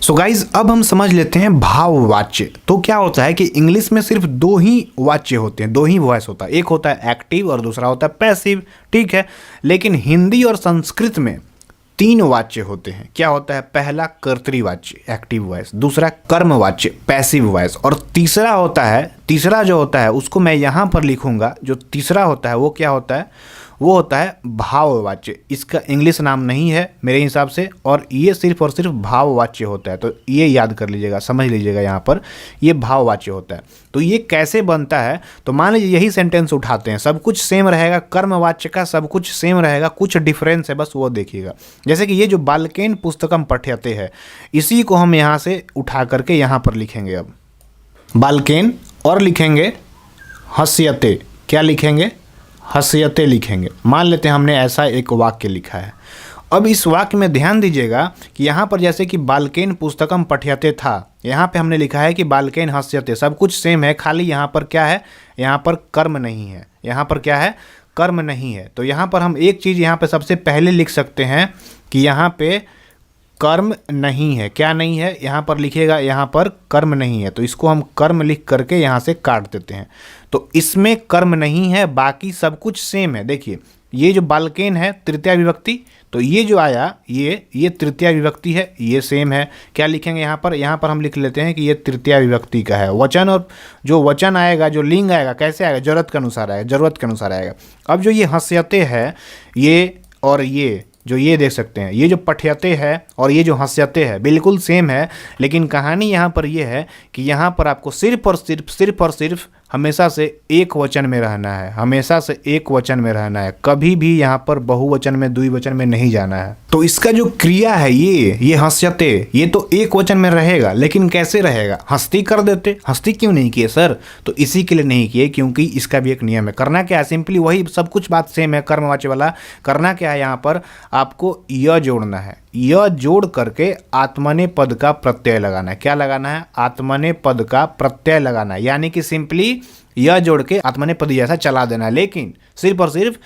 So guys अब हम समझ लेते हैं भाववाच्य। तो क्या होता है कि इंग्लिश में सिर्फ दो ही वाच्य होते हैं, दो ही वॉइस होता है, एक होता है एक्टिव और दूसरा होता है पैसिव, ठीक है। लेकिन हिंदी और संस्कृत में तीन वाच्य होते हैं। क्या होता है? पहला कर्तृवाच्य एक्टिव वॉइस, दूसरा कर्मवाच्य पैसिव वॉइस, और तीसरा होता है, तीसरा जो होता है उसको मैं यहाँ पर लिखूंगा। जो तीसरा होता है वो क्या होता है? वो होता है भाववाच्य। इसका इंग्लिश नाम नहीं है मेरे हिसाब से, और ये सिर्फ और सिर्फ भाववाच्य होता है। तो ये याद कर लीजिएगा, समझ लीजिएगा, यहाँ पर ये भाववाच्य होता है। तो ये कैसे बनता है? तो मान लीजिए यही सेंटेंस उठाते हैं, सब कुछ सेम रहेगा, कर्मवाच्य का सब कुछ सेम रहेगा, कुछ डिफरेंस है बस वो देखिएगा। जैसे कि ये जो बालकेन पुस्तकम पठ्यते है, इसी को हम यहाँ से उठा करके यहाँ पर लिखेंगे। अब बालकेन और लिखेंगे हस्यते, क्या लिखेंगे? हस्यते लिखेंगे। मान लेते हैं हमने ऐसा एक वाक्य लिखा है। अब इस वाक्य में ध्यान दीजिएगा कि यहाँ पर जैसे कि बालकेन पुस्तकम पठ्यते था, यहाँ पे हमने लिखा है कि बालकेन हस्यते, सब कुछ सेम है, खाली यहाँ पर क्या है? यहाँ पर कर्म नहीं है। यहाँ पर क्या है? कर्म नहीं है। तो यहाँ पर हम एक चीज़ यहाँ पे सबसे पहले लिख सकते हैं कि यहाँ पे कर्म नहीं है। क्या नहीं है? यहाँ पर लिखिएगा, यहाँ पर कर्म नहीं है। तो इसको हम कर्म लिख करके यहाँ से काट देते हैं। तो इसमें कर्म नहीं है, बाकी सब कुछ सेम है। देखिए ये जो बालकेन है तृतीया विभक्ति, तो ये जो आया ये तृतीया विभक्ति है, ये सेम है। क्या लिखेंगे यहाँ पर? यहाँ पर हम लिख लेते हैं कि ये तृतीया विभक्ति का है। वचन, और जो वचन आएगा, जो लिंग आएगा, कैसे आएगा? जरूरत के अनुसार आएगा, जरूरत के अनुसार आएगा। अब जो ये हस्यते है, ये और ये जो ये देख सकते हैं, ये जो पठ्यते है और ये जो हस्यते है बिल्कुल सेम है। लेकिन कहानी यहाँ पर ये है कि यहाँ पर आपको सिर्फ और सिर्फ हमेशा से एक वचन में रहना है, हमेशा से एक वचन में रहना है, कभी भी यहाँ पर बहुवचन में, द्विवचन में नहीं जाना है। तो इसका जो क्रिया है ये हस्यते, ये तो एक वचन में रहेगा, लेकिन कैसे रहेगा? हस्ती कर देते। हस्ती क्यों नहीं किए सर? तो इसी के लिए नहीं किए क्योंकि इसका भी एक नियम है। करना क्या है? सिंपली वही, सब कुछ बात सेम है, कर्मवाच्य वाला। करना क्या है? यहाँ पर आपको य जोड़ना है। य जोड़ करके आत्मने पद का प्रत्यय लगाना है। क्या लगाना है? आत्मने पद का प्रत्यय लगाना है। यानी कि सिंपली यह जोड़ के आत्मने पद जैसा चला देना है, लेकिन सिर्फ और सिर्फ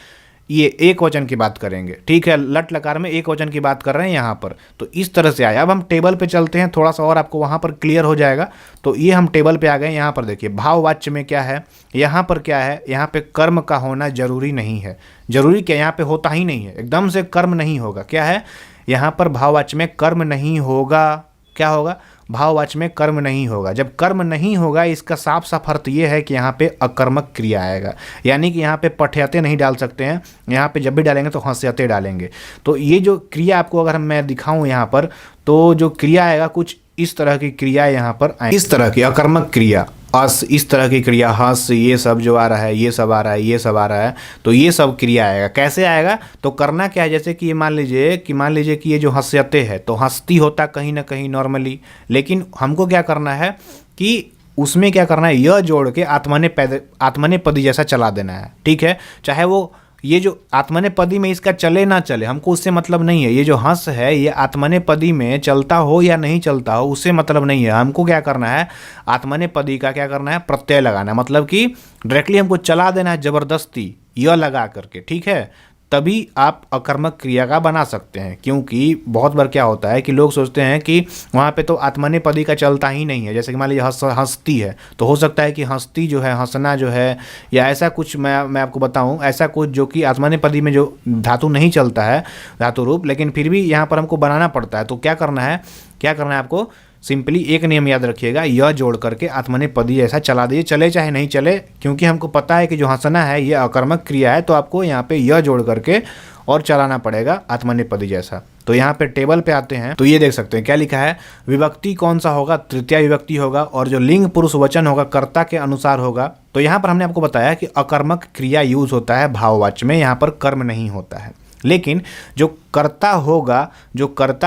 ये एक वचन की बात करेंगे, ठीक है। लट लकार में एक वचन की बात कर रहे हैं यहाँ पर। तो इस तरह से आया। अब हम टेबल पे चलते हैं, थोड़ा सा और आपको वहाँ पर क्लियर हो जाएगा। तो ये हम टेबल पे आ गए। यहाँ पर देखिए भाववाच्य में क्या है? यहाँ पर क्या है? यहाँ पे कर्म का होना जरूरी नहीं है। जरूरी क्या? यहाँ पे होता ही नहीं है, एकदम से कर्म नहीं होगा। क्या है? यहाँ पर भाववाच्य में कर्म नहीं होगा। क्या होगा? भाववाच्य में कर्म नहीं होगा। जब कर्म नहीं होगा, इसका साफ साफ अर्थ ये है कि यहाँ पे अकर्मक क्रिया आएगा। यानी कि यहाँ पे पठ्यते नहीं डाल सकते हैं, यहाँ पे जब भी डालेंगे तो हस्यते डालेंगे। तो ये जो क्रिया आपको अगर मैं दिखाऊं यहाँ पर, तो जो क्रिया आएगा कुछ इस तरह की क्रिया यहाँ पर आएगी, इस तरह की अकर्मक क्रिया, अस, इस तरह की क्रिया, हस, ये सब जो आ रहा है, ये सब आ रहा है, ये सब आ रहा है। तो ये सब क्रिया आएगा। कैसे आएगा? तो करना क्या है? जैसे कि ये मान लीजिए कि ये जो हस्यते है, तो हस्ती होता कहीं ना कहीं नॉर्मली, लेकिन हमको क्या करना है कि उसमें क्या करना है? यह जोड़ के आत्मने पदी जैसा चला देना है, ठीक है। चाहे वो ये जो आत्मनेपदी में इसका चले ना चले, हमको उससे मतलब नहीं है। ये जो हंस है ये आत्मनेपदी में चलता हो या नहीं चलता हो, उससे मतलब नहीं है। हमको क्या करना है? आत्मनेपदी का क्या करना है? प्रत्यय लगाना है। मतलब कि डायरेक्टली हमको चला देना है जबरदस्ती, यह लगा करके, ठीक है। तभी आप अकर्मक क्रिया का बना सकते हैं। क्योंकि बहुत बार क्या होता है कि लोग सोचते हैं कि वहाँ पे तो आत्मनेपदी का चलता ही नहीं है। जैसे कि मान लीजिए हंसती है, तो हो सकता है कि हंसती जो है, हंसना जो है, या ऐसा कुछ मैं आपको बताऊं, ऐसा कुछ जो कि आत्मनेपदी में जो धातु नहीं चलता है, धातु रूप, लेकिन फिर भी यहाँ पर हमको बनाना पड़ता है। तो क्या करना है आपको? सिंपली एक नियम याद रखिएगा, यह जोड़ करके आत्मनेपदी ऐसा चला दीजिए, चले चाहे नहीं चले। क्योंकि हमको पता है कि जो हंसना है ये अकर्मक क्रिया है, तो आपको यहाँ पे यह जोड़ करके और चलाना पड़ेगा आत्मनेपदी जैसा। तो यहाँ पे टेबल पे आते हैं, तो ये देख सकते हैं क्या लिखा है? विभक्ति कौन सा होगा? तृतीया विभक्ति होगा, और जो लिंग पुरुष वचन होगा कर्ता के अनुसार होगा। तो यहाँ पर हमने आपको बताया कि अकर्मक क्रिया यूज होता है भाववाच्य में, यहाँ पर कर्म नहीं होता है। लेकिन जो कर्ता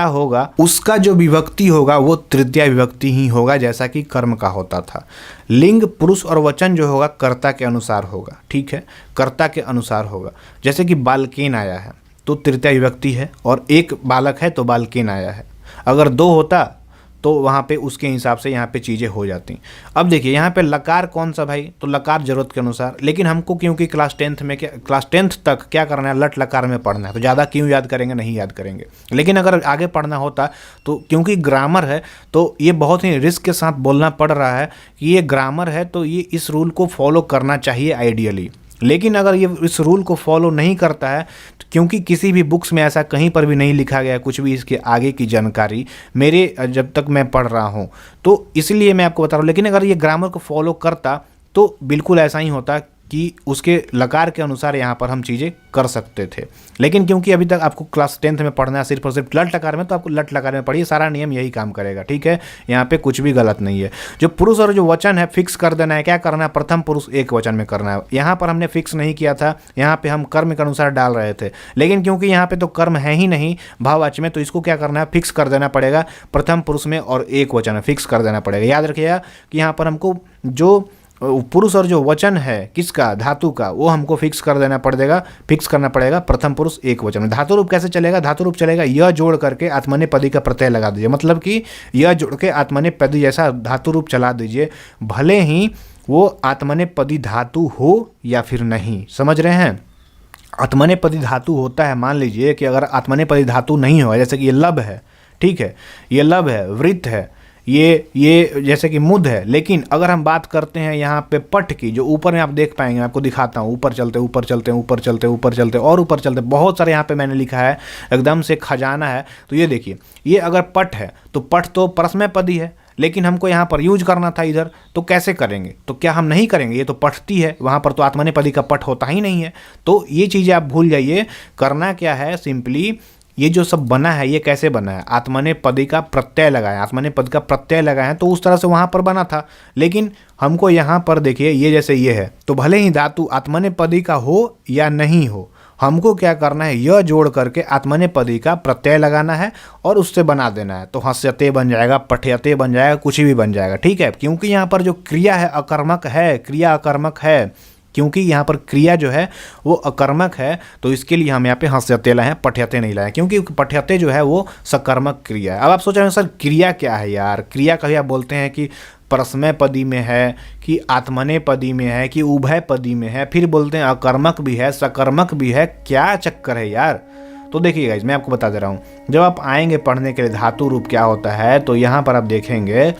होगा उसका जो विभक्ति होगा वो तृतीया विभक्ति ही होगा, जैसा कि कर्म का होता था। लिंग पुरुष और वचन जो होगा कर्ता के अनुसार होगा, ठीक है, कर्ता के अनुसार होगा। जैसे कि बालकेन आया है तो तृतीया विभक्ति है, और एक बालक है तो बालकेन आया है। अगर दो होता तो वहाँ पे उसके हिसाब से यहाँ पे चीज़ें हो जाती। अब देखिए यहाँ पे लकार कौन सा भाई, तो लकार जरूरत के अनुसार, लेकिन हमको क्योंकि क्लास 10th तक क्या करना है, लट लकार में पढ़ना है, तो ज़्यादा क्यों याद करेंगे, नहीं याद करेंगे। लेकिन अगर आगे पढ़ना होता तो क्योंकि ग्रामर है तो ये बहुत ही रिस्क के साथ बोलना पड़ रहा है कि ये ग्रामर है तो ये इस रूल को फॉलो करना चाहिए आइडियली। लेकिन अगर ये इस रूल को फॉलो नहीं करता है तो क्योंकि किसी भी बुक्स में ऐसा कहीं पर भी नहीं लिखा गया कुछ भी इसके आगे की जानकारी मेरे जब तक मैं पढ़ रहा हूँ, तो इसलिए मैं आपको बता रहा हूँ। लेकिन अगर ये ग्रामर को फॉलो करता तो बिल्कुल ऐसा ही होता कि उसके लकार के अनुसार यहाँ पर हम चीज़ें कर सकते थे। लेकिन क्योंकि अभी तक आपको क्लास 10th में पढ़ना है सिर्फ और सिर्फ लट लकार में, तो आपको लट लकार में पढ़िए, सारा नियम यही काम करेगा, ठीक है। यहाँ पे कुछ भी गलत नहीं है। जो पुरुष और जो वचन है फिक्स कर देना है, क्या करना है, प्रथम पुरुष एक वचन में करना है। यहाँ पर हमने फिक्स नहीं किया था, यहाँ पे हम कर्म के अनुसार डाल रहे थे, लेकिन क्योंकि यहाँ पे तो कर्म है ही नहीं भाववाच्य में, तो इसको क्या करना है, फिक्स कर देना पड़ेगा, प्रथम पुरुष में और एक वचन में फिक्स कर देना पड़ेगा। याद रखिएगा कि यहाँ पर हमको जो पुरुष और जो वचन है किसका, धातु का, वो हमको फिक्स कर देना पड़ेगा, फिक्स करना पड़ेगा प्रथम पुरुष एक वचन में। धातु रूप कैसे चलेगा, धातु रूप चलेगा यह जोड़ करके आत्मनेपदी का प्रत्यय लगा दीजिए, मतलब कि यह जोड़ के आत्मनेपदी जैसा धातु रूप चला दीजिए, भले ही वो आत्मनेपदी धातु हो या फिर नहीं। समझ रहे हैं, आत्मनेपदी धातु होता है, मान लीजिए कि अगर आत्मनेपदी धातु नहीं होगा, जैसे कि ये लब है, ठीक है, ये लब है, वृत्त है, ये जैसे कि मुद है, लेकिन अगर हम बात करते हैं यहाँ पे पट की, जो ऊपर में आप देख पाएंगे, आपको दिखाता हूँ, ऊपर चलते ऊपर चलते ऊपर चलते ऊपर चलते और ऊपर चलते, बहुत सारे यहाँ पे मैंने लिखा है, एकदम से खजाना है। तो ये देखिए, ये अगर पट है तो पट तो परस्मैपदी है, लेकिन हमको यहाँ पर यूज करना था इधर, तो कैसे करेंगे, तो क्या हम नहीं करेंगे, ये तो पठती है, वहाँ पर तो आत्मनेपदी का पट होता ही नहीं है। तो ये चीज़ें आप भूल जाइए। करना क्या है, सिंपली ये जो सब बना है ये कैसे बना है, आत्मनेपदी का प्रत्यय लगाया, आत्मनेपद का प्रत्यय लगाया, तो उस तरह से वहाँ पर बना था। लेकिन हमको यहाँ पर देखिए, ये जैसे ये है, तो भले ही धातु आत्मनेपदी का हो या नहीं हो, हमको क्या करना है, यह जोड़ करके आत्मनेपदी का प्रत्यय लगाना है और उससे बना देना है। तो हस्यते बन जाएगा, पठ्यते बन जाएगा, कुछ भी बन जाएगा, ठीक है। क्योंकि यहाँ पर जो क्रिया है अकर्मक है, क्रिया अकर्मक है, क्योंकि यहाँ पर क्रिया जो है वो अकर्मक है, तो इसके लिए हम यहाँ पे हस्यते लाए हैं, पठ्यते नहीं लाए, क्योंकि पठ्यते जो है वो सकर्मक क्रिया है। अब आप सोच रहे हैं सर क्रिया क्या है यार, क्रिया कभी आप बोलते हैं कि परस्मैपदी में है कि आत्मनेपदी में है कि उभयपदी में है, फिर बोलते हैं अकर्मक भी है सकर्मक भी है, क्या चक्कर है यार। तो देखिए गाइस, मैं आपको बता दे रहा हूँ, जब आप आएंगे पढ़ने के लिए धातु रूप क्या होता है, तो यहाँ पर आप देखेंगे